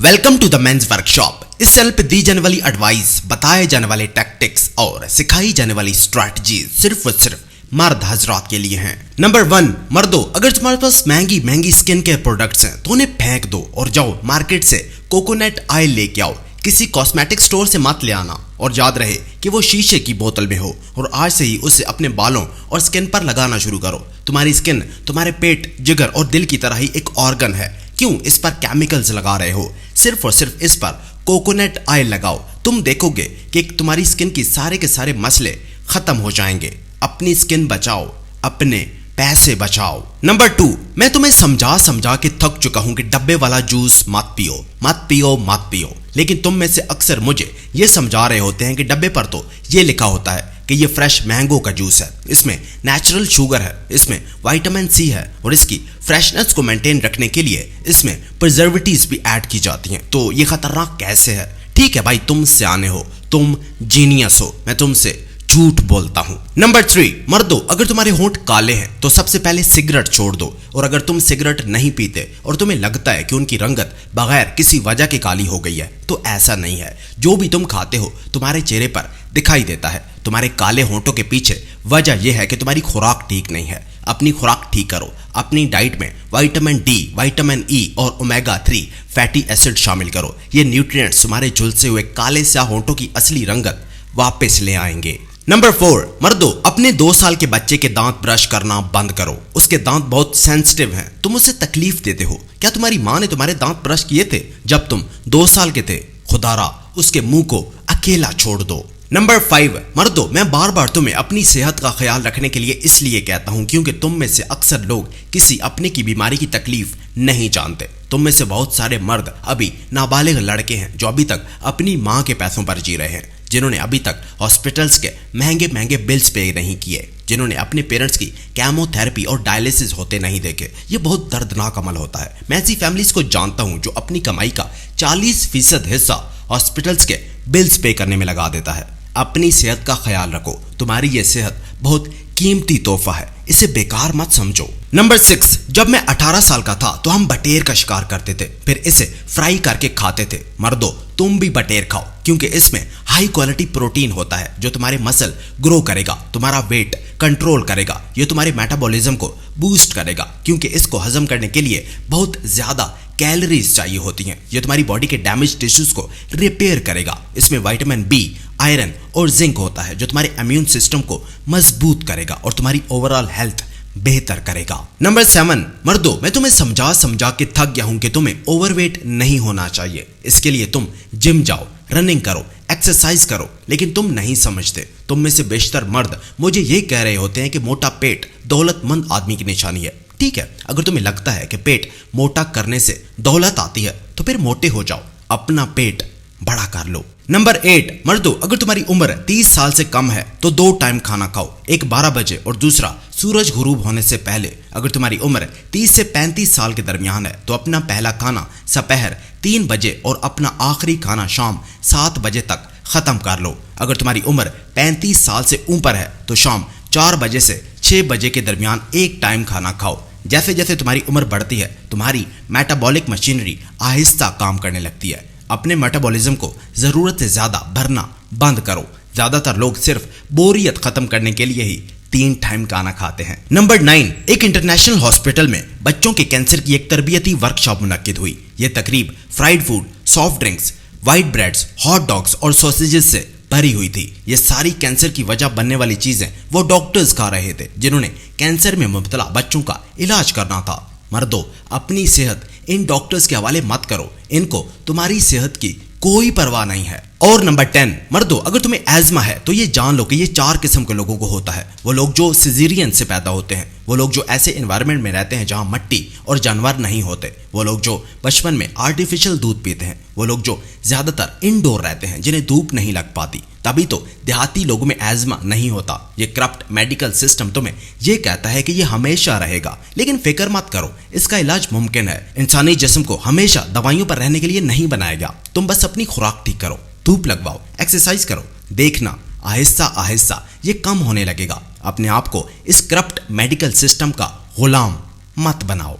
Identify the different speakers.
Speaker 1: Welcome to the men's workshop. इस channel पे दी जाने वाली एडवाइस, बताए जाने वाले टैक्टिक्स और सिखाई जाने वाली स्ट्रैटेजी सिर्फ और सिर्फ मर्द हजरात के लिए हैं। नंबर 1, मर्दों, अगर तुम्हारे पास महंगी महंगी स्किन केयर प्रोडक्ट्स हैं तो उन्हें फेंक दो और जाओ मार्केट से कोकोनट ऑयल लेके आओ। किसी कॉस्मेटिक स्टोर से मत ले आना और याद रहे कि वो शीशे की बोतल में हो और आज से ही उसे अपने बालों और स्किन पर लगाना शुरू करो। तुम्हारी स्किन तुम्हारे पेट, जिगर और दिल की तरह ही एक ऑर्गन है। क्यों इस पर केमिकल्स लगा रहे हो? सिर्फ और सिर्फ इस पर कोकोनट ऑयल लगाओ। तुम देखोगे कि तुम्हारी स्किन की सारे के सारे मसले खत्म हो जाएंगे। अपनी स्किन बचाओ, अपने पैसे बचाओ। नंबर 2, मैं तुम्हें समझा के थक चुका हूं कि डब्बे वाला जूस मत पियो मत पियो मत पियो, लेकिन तुम में से अक्सर मुझे ये समझा रहे होते हैं कि डब्बे पर तो ये लिखा होता है कि ये फ्रेश मैंगो का जूस है, इसमें नेचुरल शुगर है, इसमें विटामिन सी है और इसकी फ्रेशनेस को मेंटेन रखने के लिए इसमें प्रिजर्वेटिव्स भी ऐड की जाती हैं। तो ये खतरनाक कैसे है? ठीक है भाई, तुम सियाने हो, तुम जीनियस हो, मैं तुमसे झूठ बोलता हूं। नंबर 3, मर्दों, अगर तुम्हारे होंठ काले हैं तो सबसे पहले सिगरेट छोड़ दो। और अगर तुम सिगरेट नहीं पीते और तुम्हें लगता है कि उनकी रंगत बगैर किसी वजह के काली हो गई है, तो ऐसा नहीं है। जो भी तुम खाते हो तुम्हारे चेहरे पर दिखाई देता है। तुम्हारे काले होंठों के पीछे वजह यह है कि तुम्हारी खुराक ठीक नहीं है। अपनी खुराक ठीक करो। अपनी डाइट में विटामिन डी, विटामिन ई और ओमेगा 3 फैटी एसिड शामिल करो। ये न्यूट्रिएंट्स तुम्हारे झुलसे हुए काले स्याह होंठों की असली रंगत वापस ले आएंगे। नंबर 4, मर्दों, अपने 2 साल के बच्चे के दांत ब्रश करना बंद करो। उसके दांत बहुत सेंसिटिव हैं, तुम उसे तकलीफ देते हो। क्या तुम्हारी माँ ने तुम्हारे दांत ब्रश किए थे जब तुम 2 साल के थे? खुदारा उसके मुंह को अकेला छोड़ दो। नंबर 5, मर्दों, मैं बार बार तुम्हें अपनी सेहत का ख्याल रखने के लिए इसलिए कहता हूं क्योंकि तुम में से अक्सर लोग किसी अपने की बीमारी की तकलीफ नहीं जानते। तुम में से बहुत सारे मर्द अभी नाबालिग लड़के हैं जो अभी तक अपनी माँ के पैसों पर जी रहे हैं, जिन्होंने अभी तक हॉस्पिटल्स के महंगे महंगे बिल्स पे नहीं किए, जिन्होंने अपने पेरेंट्स की केमोथेरेपी और डायलिसिस होते नहीं देखे। ये बहुत दर्दनाक अमल होता है। मैं ऐसी फैमिलीज को जानता हूं जो अपनी कमाई का 40% हिस्सा हॉस्पिटल्स के बिल्स पे करने में लगा देता है। अपनी सेहत का ख्याल रखो। तुम्हारी ये सेहत बहुत कीमती तोहफा है, इसे बेकार मत समझो। नंबर 6, जब मैं 18 साल का था तो हम बटेर का शिकार करते थे, फिर इसे फ्राई करके खाते थे। मर्दों, तुम भी बटेर खाओ क्योंकि इसमें हाई क्वालिटी प्रोटीन होता है जो तुम्हारे मसल ग्रो करेगा, तुम्हारा वेट कंट्रोल करेगा, ये तुम्हारे मेटाबॉलिज्म को बूस्ट करेगा क्योंकि इसको हजम करने के लिए बहुत ज्यादा कैलोरीज चाहिए होती हैं। ये तुम्हारी बॉडी के डैमेज टिश्यूज को रिपेयर करेगा। इसमें विटामिन बी, आयरन और जिंक होता है जो तुम्हारे इम्यून सिस्टम को मजबूत करेगा और तुम्हारी ओवरऑल हेल्थ बेहतर करेगा। नंबर 7, मर्दों, मैं तुम्हें समझा के थक गया हूं कि तुम्हें ओवरवेट नहीं होना चाहिए। इसके लिए तुम जिम जाओ, रनिंग करो, एक्सरसाइज करो, लेकिन तुम नहीं समझते। तुम में से बेशतर मर्द मुझे ये कह रहे होते हैं कि मोटा पेट दौलतमंद आदमी की निशानी है। ठीक है, अगर तुम्हें लगता है कि पेट मोटा करने से दौलत आती है तो फिर मोटे हो जाओ, अपना पेट बड़ा कर लो। नंबर 8, मर्दों, अगर तुम्हारी उम्र 30 साल से कम है तो 2 टाइम खाना खाओ, एक 12 बजे और दूसरा सूरज गुरूब होने से पहले। अगर तुम्हारी उम्र 30 से 35 साल के दरमियान है तो अपना पहला खाना दोपहर 3 बजे और अपना आखिरी खाना शाम 7 बजे तक खत्म कर लो। अगर तुम्हारी उम्र 35 साल से ऊपर है तो शाम 4 बजे से 6 बजे के दरमियान एक टाइम खाना खाओ। जैसे जैसे तुम्हारी उम्र बढ़ती है तुम्हारी मेटाबॉलिक मशीनरी आहिस्ता काम करने लगती है। अपने मेटाबॉलिज्म को जरूरत से ज्यादा भरना बंद करो। ज्यादातर लोग सिर्फ बोरियत खत्म करने के लिए ही 3 टाइम खाना खाते हैं। नंबर 9, एक इंटरनेशनल हॉस्पिटल में बच्चों के कैंसर की एक तरबियती वर्कशॉप मुनक्किद हुई। यह तकरीब fried food, soft drinks, white breads, hot dogs और सॉसेजेस से भरी हुई थी। ये सारी कैंसर की वजह बनने वाली चीजें वो डॉक्टर्स खा रहे थे जिन्होंने कैंसर में मुब्तला बच्चों का इलाज करना था। मर्दों, अपनी सेहत इन डॉक्टर्स के हवाले मत करो, इनको तुम्हारी सेहत की कोई परवाह नहीं है। और नंबर 10, मर्दों, अगर तुम्हें एज़मा है तो ये जान लो कि ये 4 किस्म के लोगों को होता है। वो लोग जो सिजेरियन से पैदा होते हैं, वो लोग जो ऐसे एनवायरनमेंट में रहते हैं जहां मिट्टी और जानवर नहीं होते, वो लोग जो बचपन में आर्टिफिशियल दूध पीते हैं, वो लोग जो ज्यादातर इंडोर रहते हैं जिन्हें धूप नहीं लग पाती। तभी तो देहाती लोगों में एज़मा नहीं होता। ये करप्ट मेडिकल सिस्टम तुम्हें ये कहता है कि ये हमेशा रहेगा, लेकिन फिक्र मत करो, इसका इलाज मुमकिन है। इंसानी जिस्म को हमेशा दवाइयों पर रहने के लिए नहीं बनाया गया। तुम बस अपनी खुराक ठीक करो, धूप लगवाओ, एक्सरसाइज करो, देखना आहिस्ता आहिस्ता ये कम होने लगेगा। अपने आप को इस करप्ट मेडिकल सिस्टम का गुलाम मत बनाओ।